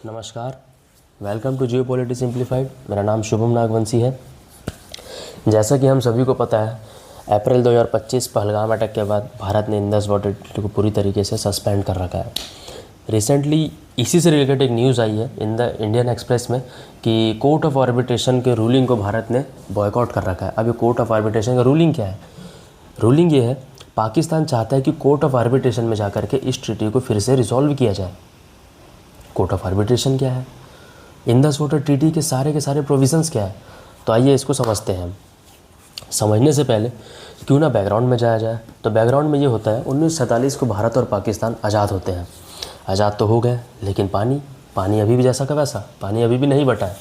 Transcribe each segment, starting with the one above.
नमस्कार, welcome to geo polity simplified. मेरा नाम शुभम नागवंशी है। जैसा कि हम सभी को पता है, अप्रैल 2025 पहलगाम अटैक के बाद भारत ने इंडस वाटर ट्रीटी को पूरी तरीके से सस्पेंड कर रखा है। रिसेंटली इसी से रिलेटेड एक न्यूज़ आई है इन द इंडियन एक्सप्रेस में कि कोर्ट ऑफ आर्बिट्रेशन के रूलिंग को भारत ने बॉयकॉट कर रखा है। अब ये कोर्ट ऑफ आर्बिट्रेशन का रूलिंग क्या है? रूलिंग ये है, पाकिस्तान चाहता है कि कोर्ट ऑफ आर्बिट्रेशन में जाकर के इस ट्रीटी को फिर से रिजॉल्व किया जाए। कोर्ट ऑफ आर्बिट्रेशन क्या है? इंडस वाटर ट्रीटी के सारे प्रोविजंस क्या है? तो आइए इसको समझते हैं हम। समझने से पहले क्यों ना बैकग्राउंड में जाया जाए। तो बैकग्राउंड में ये होता है, 1947 को भारत और पाकिस्तान आज़ाद होते हैं। आज़ाद तो हो गए, लेकिन पानी अभी भी जैसा का वैसा, पानी अभी भी नहीं बटा है।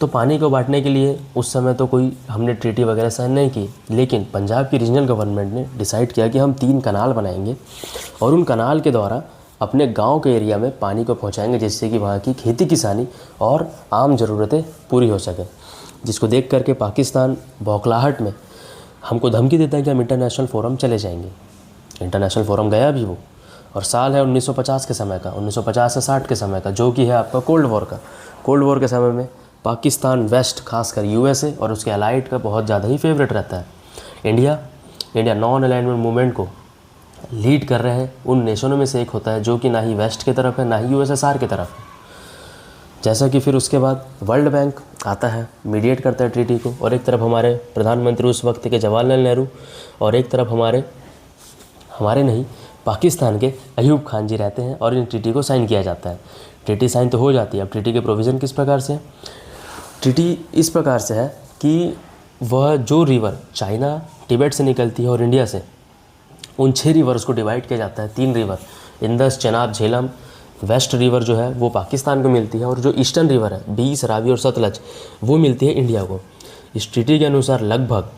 तो पानी को बांटने के लिए उस समय तो कोई हमने ट्रीटी वगैरह साइन नहीं की, लेकिन पंजाब की रीजनल गवर्नमेंट ने डिसाइड किया कि हम 3 कनाल बनाएंगे और उन कनाल के द्वारा अपने गांव के एरिया में पानी को पहुंचाएंगे, जिससे कि वहाँ की खेती किसानी और आम ज़रूरतें पूरी हो सकें। जिसको देख करके पाकिस्तान बौखलाहट में हमको धमकी देता है कि हम इंटरनेशनल फोरम चले जाएंगे। इंटरनेशनल फोरम गया भी वो, और साल है 1950 के समय का, 1950 से 60 के समय का, जो कि है आपका कोल्ड वॉर का। कोल्ड वॉर के समय में पाकिस्तान वेस्ट, खासकर यूएसए और उसके अलाइड का बहुत ज़्यादा ही फेवरेट रहता है। इंडिया नॉन अलाइनमेंट मूवमेंट को लीड कर रहे हैं उन नेशनों में से एक होता है, जो कि ना ही वेस्ट की तरफ है ना ही यूएसएसआर की तरफ है। जैसा कि फिर उसके बाद वर्ल्ड बैंक आता है, मीडिएट करता है ट्रीटी को, और एक तरफ हमारे प्रधानमंत्री उस वक्त के जवाहरलाल नेहरू और एक तरफ हमारे नहीं पाकिस्तान के अयूब खान जी रहते हैं, और इन ट्रीटी को साइन किया जाता है। ट्रीटी साइन तो हो जाती है। अब ट्रीटी के प्रोविज़न किस प्रकार से है? ट्रीटी इस प्रकार से है कि वह जो रिवर चाइना तिब्बत से निकलती है और इंडिया से, उन 6 रिवर्स को डिवाइड किया जाता है। 3 river, Indus, Chenab, Jhelum. West river जो है वो पाकिस्तान को मिलती है, और जो ईस्टर्न रिवर है, बीस, रावी और सतलज, वो मिलती है इंडिया को। इस ट्रीटी के अनुसार लगभग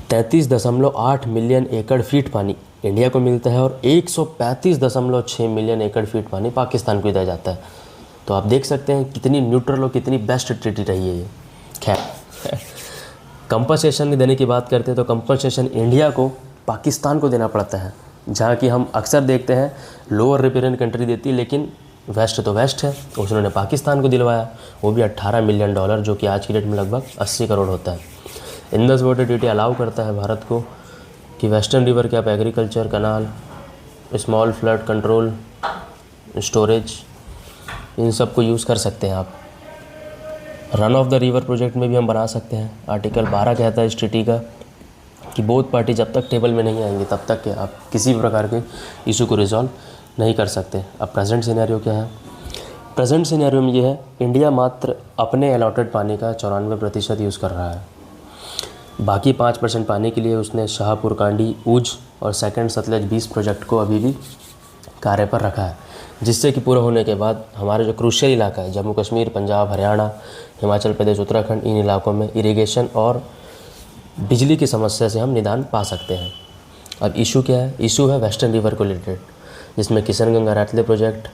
33.8 मिलियन एकड़ फीट पानी इंडिया को मिलता है और 135.6 मिलियन एकड़ फीट पानी पाकिस्तान को दिया जाता है। तो आप देख सकते हैं कितनी न्यूट्रल और कितनी बेस्ट ट्रीटी रही है ये। खैर, कंपनसेशन देने की बात करते हैं तो कंपनसेशन इंडिया को पाकिस्तान को देना पड़ता है, जहाँ कि हम अक्सर देखते हैं लोअर रिपेयरिंग कंट्री देती है, लेकिन वेस्ट तो वेस्ट है, उन्होंने पाकिस्तान को दिलवाया, वो भी $18 मिलियन, जो कि आज की डेट में लगभग 80 करोड़ होता है। इंडस वाटर ट्रीटी अलाउ करता है भारत को कि वेस्टर्न रिवर के आप एग्रीकल्चर, कनाल, स्मॉल फ्लड कंट्रोल, स्टोरेज, इन सब को यूज़ कर सकते हैं आप। Run of the river project में भी हम बना सकते हैं। आर्टिकल 12 कहता है इस ट्रीटी का कि बोथ पार्टी जब तक टेबल में नहीं आएंगे तब तक के आप किसी भी प्रकार के इशू को रिजॉल्व नहीं कर सकते। अब प्रेजेंट सिनेरियो क्या है? प्रेजेंट सिनेरियो में ये है, इंडिया मात्र अपने अलॉटेड पानी का 94% यूज़ कर रहा है। बाकी 5% पानी के लिए उसने शाहपुर कांडी, ऊझ और सेकंड सतलज 20 प्रोजेक्ट को अभी भी कार्य पर रखा है, जिससे कि पूरा होने के बाद हमारे जो क्रूशियल इलाका है, जम्मू कश्मीर, पंजाब, हरियाणा, हिमाचल प्रदेश, उत्तराखंड, इन इलाकों में इरिगेशन और बिजली की समस्या से हम निदान पा सकते हैं। अब इशू क्या है? इशू है वेस्टर्न रिवर को रिलेटेड, जिसमें किशनगंगा रैटले प्रोजेक्ट,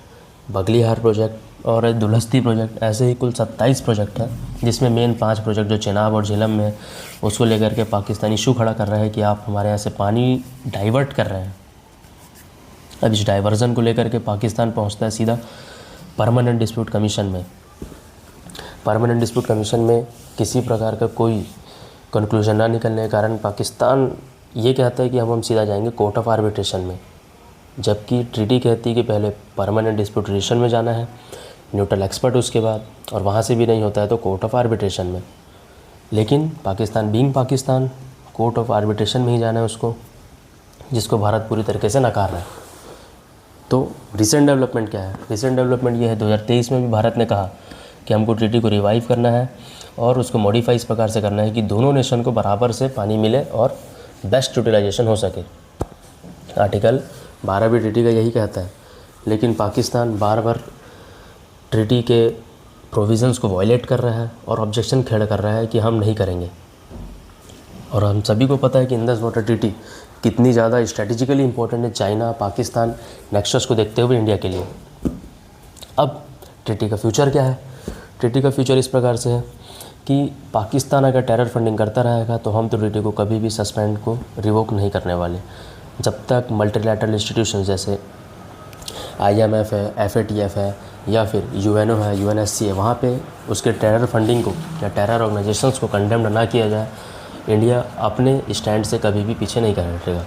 बगलीहार प्रोजेक्ट और दुलहस्ती प्रोजेक्ट, ऐसे ही कुल 27 प्रोजेक्ट है, जिसमें मेन 5 प्रोजेक्ट जो चेनाब और झेलम में है, उसको लेकर के पाकिस्तान इशू खड़ा कर रहा है कि आप हमारे यहाँ से पानी डाइवर्ट कर रहे हैं। अब इस डाइवर्जन को लेकर के पाकिस्तान पहुँचता है सीधा परमानेंट डिस्प्यूट कमीशन में। परमानेंट डिस्प्यूट कमीशन में किसी प्रकार का कोई कंक्लूजन ना निकलने के कारण पाकिस्तान ये कहता है कि हम सीधा जाएंगे कोर्ट ऑफ आर्बिट्रेशन में, जबकि ट्रीटी कहती है कि पहले परमानेंट डिस्प्यूट रेजोल्यूशन में जाना है, न्यूट्रल एक्सपर्ट उसके बाद, और वहाँ से भी नहीं होता है तो कोर्ट ऑफ आर्बिट्रेशन में। लेकिन Pakistan being Pakistan court of arbitration में ही जाना है उसको, जिसको भारत पूरी तरीके से नकार रहा है। तो रिसेंट डेवलपमेंट क्या है? रिसेंट डेवलपमेंट ये है, 2023 में भी भारत ने कहा कि हमको ट्रीटी को रिवाइव करना है और उसको मॉडिफाई इस प्रकार से करना है कि दोनों नेशन को बराबर से पानी मिले और बेस्ट यूटिलाइजेशन हो सके। आर्टिकल 12 भी ट्रीटी का यही कहता है, लेकिन पाकिस्तान बार बार ट्रीटी के प्रोविज़न्स को वायलेट कर रहा है और ऑब्जेक्शन खड़ा कर रहा है कि हम नहीं करेंगे। और हम सभी को पता है कि इंडस वाटर ट्रीटी कितनी ज़्यादा स्ट्रेटेजिकली इंपॉर्टेंट है चाइना, पाकिस्तान नेक्सस को देखते हुए इंडिया के लिए। अब ट्रीटी का फ्यूचर क्या है? ट्रीटी का फ्यूचर इस प्रकार से है कि पाकिस्तान अगर टेरर फंडिंग करता रहेगा तो हम तो ट्रीटी को कभी भी सस्पेंड को रिवोक नहीं करने वाले, जब तक मल्टीलैटरल इंस्टीट्यूशन जैसे IMF है, FATF है, या फिर यूएनओ है, यूएनएससी है, वहाँ पे उसके टेरर फंडिंग को या टेरर ऑर्गेनाइजेशंस को कंडेम्ड ना किया जाए, इंडिया अपने स्टैंड से कभी भी पीछे नहीं हटेगा।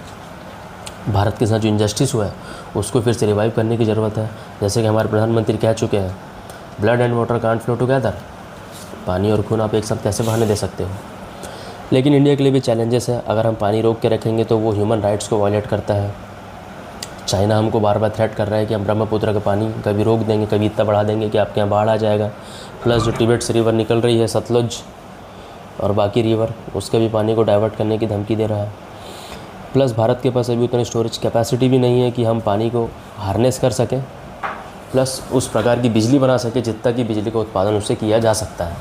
भारत के साथ जो इनजस्टिस हुआ है उसको फिर से रिवाइव करने की ज़रूरत है। जैसे कि हमारे प्रधानमंत्री कह चुके हैं, blood and water can't flow together, पानी और खून आप एक साथ कैसे बहाने दे सकते हो। लेकिन इंडिया के लिए भी चैलेंजेस है। अगर हम पानी रोक के रखेंगे तो वो ह्यूमन राइट्स को वायलेट करता है। चाइना हमको बार बार थ्रेट कर रहा है कि हम ब्रह्मपुत्र का पानी कभी रोक देंगे, कभी इतना बढ़ा देंगे कि आपके यहाँ बाढ़ आ जाएगा। प्लस जो तिब्बत से रिवर निकल रही है, सतलुज और बाकी रिवर, उसके भी पानी को डाइवर्ट करने की धमकी दे रहा है। प्लस भारत के पास अभी उतनी स्टोरेज कैपेसिटी भी नहीं है कि हम पानी को हार्नेस कर सकें, प्लस उस प्रकार की बिजली बना सके जितना कि बिजली का उत्पादन उससे किया जा सकता है।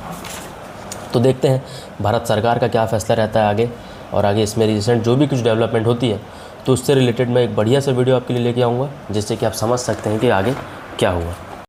तो देखते हैं भारत सरकार का क्या फ़ैसला रहता है आगे, और आगे इसमें रिसेंट जो भी कुछ डेवलपमेंट होती है तो उससे रिलेटेड मैं एक बढ़िया सा वीडियो आपके लिए लेके आऊँगा, जिससे कि आप समझ सकते हैं कि आगे क्या हुआ।